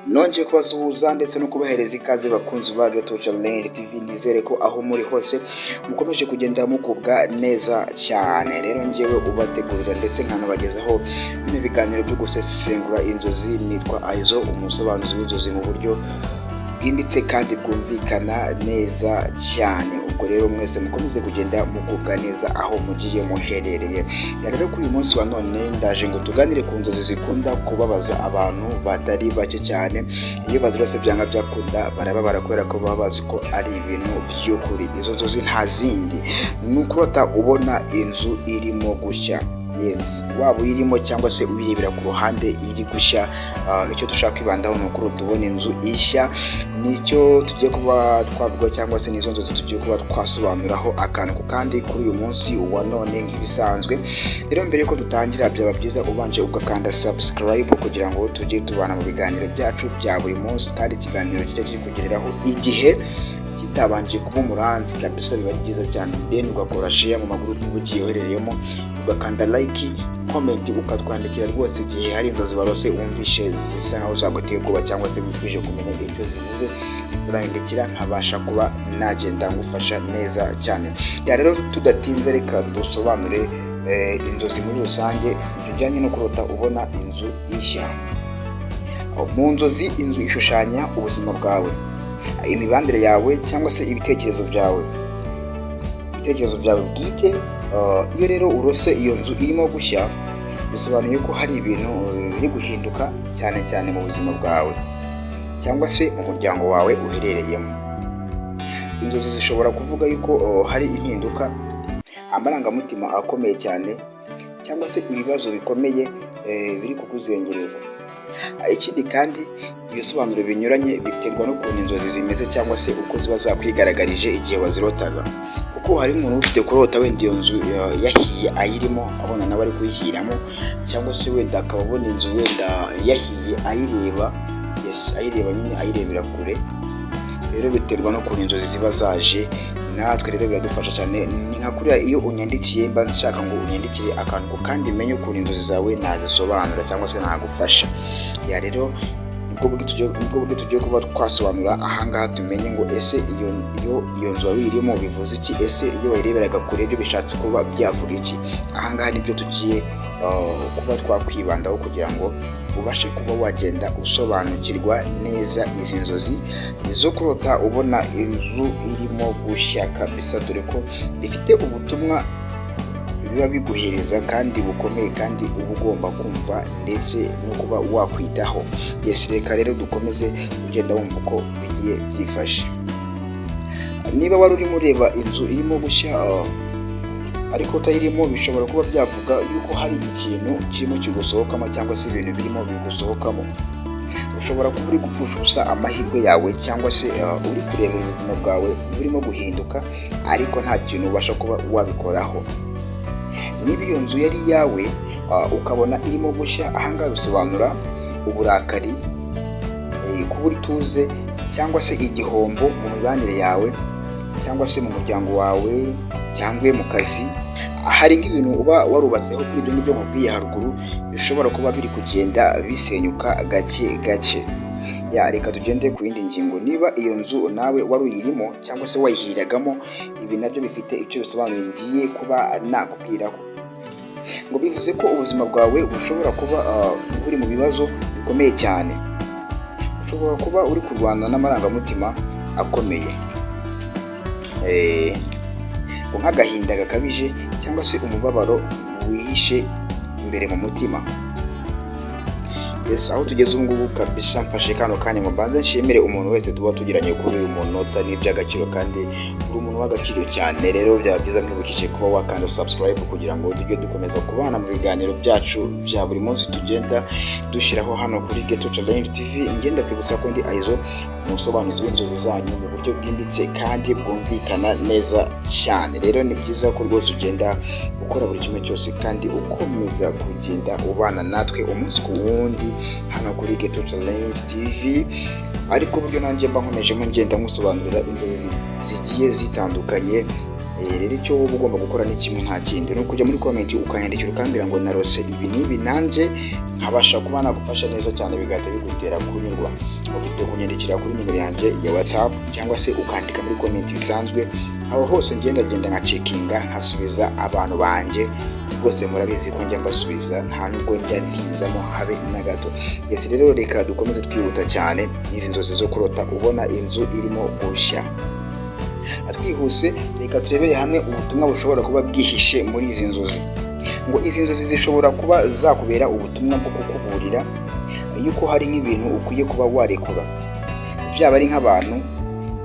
nongeye kubasuhuza ndetse no kubahereza ikaze bakunzi ba Gato Challenge TV. Nizere ko aho muri hose mukomeje kugenda mukubwa neza cyane. Rero ngewe ubategurira ndetse nkanabagezaho bino biganiro byo gusesengura inzozi. Nitwa Aizo, umusobanuzi w'inzozi mu buryo bwimbitse kandi bwumvikana neza cyane. Ubwo rero mwese mukomeze kugenda mukubwa neza aho mugiye muherereye. Rero kuri uyu munsi wa none ndaje ngo tuganire ku nzozi zikunda kubabaza abantu batari bake cyane. Iyo bazirose byanga byakunda barababara kubera ko baba bazi ko ari ibintu by'ukuri. Izo nzozi nta zindi ni ukurota ubona inzu irimo gushya. Yes, waba uyirimo cyangwa se uyirebera ku ruhande iri gushya. Icyo dushaka kwibandaho ni uko tubona inzu ishya. Nicyo tugiye kuba twavuga cyangwa se nizo nzozi tugiye kuba twasobanuraho akantu ku kandi kuri uyu munsi wa none nk'ibisanzwe. Rero mbere yuko dutangira byaba byiza ubanje ugakanda subscribe kugira ngo tujye tubana mu biganiro byacu bya buri munsi, kandi ikiganiro kijya kikugereraho igihe kitabanje kuba umuranzi kabisa. Biba byiza cyane then ugakora share mu magroup ugiye uherereyemo, ugakanda like, comment, ukatwandikira rwose igihe hari inzozi barose wumvishe zisa nkaho zaguteye kuba cyangwa se wifuje kumenya icyo zivuze. Urandikira nkabasha kuba nagenda ngufasha neza cyane. Rero tudatinze reka dusobanure inzozi muri rusange zijyanye no kurota ubona inzu ishya. Mu nzozi inzu ishushanya ubuzima bwawe, imibanire yawe cyangwa se ibitekerezo byawe bwite. Iyo rero urose iyo nzu irimo gushya bisobanuye ko hari ibintu biri guhinduka cyane cyane mu buzima bwawe cyangwa se mu muryango wawe uherereyemo. Inzozi zishobora kuvuga yuko hari impinduka, amarangamutima akomeye cyane cyangwa se ibibazo bikomeye biri kukuzengereza. Ikindi kandi ibisobanuro binyuranye biterwa n'ukuntu inzozi zimeze cyangwa se uko ziba zakwigaragaje igihe wazirotaga. Kuko hari umuntu ufite kurota wenda iyo nzu yahiye ayirimo abona nawe ari kuyihiramo, cyangwa se wenda akaba abona inzu wenda yahiye ayireba. Yes, ayireba nyine ayirebera kure. Rero biterwa n'ukuntu inzozi ziba zaje. Natwe rero biradufasha cyane. Ni nka kuriya iyo unyandikiye mba nshaka ngo unyandikire akantu kandi menye ukuntu inzozi zawe nazisobanura cyangwa se nagufasha. Rero ubwo buryo tugiye kuba twasobanura ahangaha tumenye ngo ese iyo nzu wabirimo bivuze iki, ese iyo wayireberaga kure byo bishatse kuba byavuga iki. Ahangaha nibyo tugiye kuba twakwibandaho kugira ngo ubashe kuba wagenda usobanukirwa neza izi nzozi zo kurota ubona inzu irimo gushya kabisa, dore ko bifite ubutumwa biba biguhereza kandi bukomeye kandi uba ugomba kumva ndetse no kuba wakwitaho. Yes, reka rero dukomeze kugenda wumva uko bigiye byifashe. Niba wari urimo ureba inzu irimo gushya ariko utayirimo, bishobora kuba byavuga yuko hari ikintu kirimo kigusohokamo cyangwa se ibintu birimo bigusohokamo. Ushobora kuba uri gupfusha ubusa amahirwe yawe cyangwa se uri kureba ubuzima bwawe burimo guhinduka ariko nta kintu ubasha kuba wabikoraho. Niba iyo nzu yari iyawe ukabona irimo gushya, ahangaha bisobanura uburakari, kubura ituze cyangwa se igihombo mu mibanire yawe cyangwa se mu muryango wawe cyangwa mu kazi. Hari nk'ibintu uba warubatseho kuri ibyo ngibyo nkubwiye haruguru bishobora kuba biri kugenda bisenyuka gake gake. Reka tugende ku yindi ngingo. Niba iyo nzu nawe wari uyirimo cyangwa se wayihiragamo, ibi nabyo bifite icyo bisobanuye ngiye kuba nakubwiraho. Ngo bivuze ko ubuzima bwawe bushobora kuba buri mu bibazo bikomeye cyane. Ushobora kuba uri kurwana n'amarangamutima akomeye, nk'agahinda gakabije cyangwa se umubabaro wihishe imbere mu mutima. Yes, aho tugeze ubu ngubu kabisa mfashe kano kanya ngo mbanze nshimire umuntu wese tuba tugiranye kuri uyu munota. Ni iby'agaciro kandi uri umuntu w'agaciro cyane. Rero byaba byiza mwibukije kuba wakanda subscribe kugira ngo tujye dukomeza kubana mu biganiro byacu bya buri munsi tugenda dushyiraho hano kuri Gato Challenge TV. Ngenda kwibutsa ko ndi Aizo, umusobanuzi w'inzozi zanyu mu buryo bwimbitse kandi bwumvikana neza cyane. Rero ni byiza ko rwose ugenda ukora buri kimwe cyose kandi ukomeza kugenda ubana natwe umunsi ku wundi hano kuri Gato Challenge TV. Ariko buryo nanjye mba nkomejemo ngenda musobanurira inzozi zigiye zitandukanye rero icyo wowe ugomba gukora ni kimwe nta kindi, ni ukujya muri comment ukanyandikira ukambwira ngo narose ibi n'ibi nanjye nkabasha kuba nagufasha neza cyane bigahita bigutera kunyurwa. Ufite kunyandikira kuri nimero yanjye ya WhatsApp cyangwa se ukandika muri comment bisanzwe, aho hose ngenda nka checkinga nkasubiza abantu banjye rwose murabizi ko njya mbasubiza nta nubwo njya ntizamo habe na gato. Yes, rero reka dukomeze twihuta cyane n'izi nzozi zo kurota ubona inzu irimo gushya. Twihuse reka turebere hamwe ubutumwa bushobora kuba bwihishe muri izi nzozi. Ngo izi nzozi zishobora kuba zakubera ubutumwa bwo kukuburira yuko hari nk'ibintu ukwiye kuba warekura, byaba ari nk'abantu,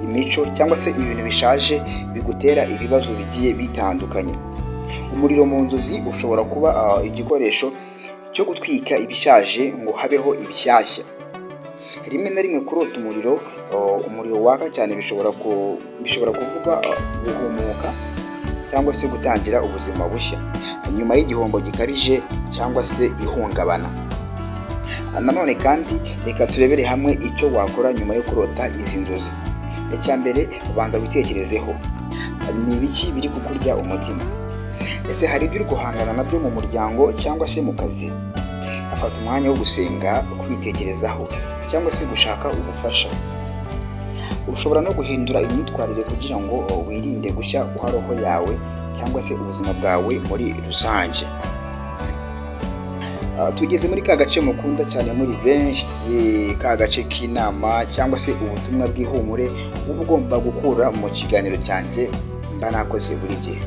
imico cyangwa se ibintu bishaje bigutera ibibazo bigiye bitandukanye. Umuriro mu nzozi ushobora kuba igikoresho cyo gutwika ibishaje ngo habeho ibishyashya. Rimwe na rimwe kurota umuriro waka cyane bishobora kuvuga guhumuka cyangwa se gutangira ubuzima bushya nyuma y'igihombo gikabije cyangwa se ihungabana. Nanone kandi reka turebere hamwe icyo wakora nyuma yo kurota izi nzozi. Icya mbere ubanza witekerezeho, ni ibiki biri kukurya umutima? Ese hari ibyo uri guhangana nabyo mu muryango cyangwa se mu kazi? Afata umwanya wo gusenga, kwitekerezaho cyangwa se gushaka ubufasha. Ushobora no guhindura imyitwarire kugira ngo wirinde gushya kwa roho yawe cyangwa se ubuzima bwawe muri rusange. Tugeze muri ka gace mukunda cyane muri benshi, ka gace k'inama cyangwa se ubutumwa bw'ihumure uba ugomba gukura mu kiganiro cyanjye mba nakoze buri gihe.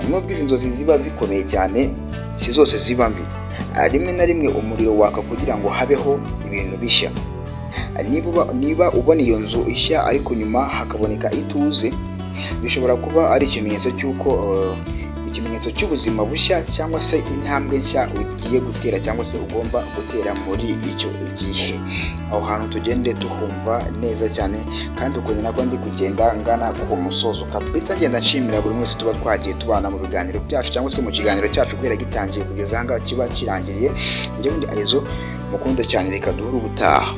Nubwo izi nzozi ziba zikomeye cyane, si zose ziba mbi. Rimwe na rimwe umuriro waka kugira ngo habeho ibintu bishya. Niba ubona iyo nzu ishya ariko nyuma hakaboneka ituze, bishobora kuba ari ikimenyetso cy'ubuzima bushya cyangwa se intambwe nshya ugiye gutera cyangwa se ugomba gutera muri icyo gihe. Aho hantu tugende tuhumva neza cyane kandi ukuntu nako ndi kugenda ngana ku musozo kabisa. Ngenda nshimira buri wese tuba twagiye tubana mu biganiro byacu cyangwa se mu kiganiro cyacu guhera gitangiye kugeza ahangaha kiba kirangiriye. Njye undi Aizo mukunda cyane, reka duhure ubutaha.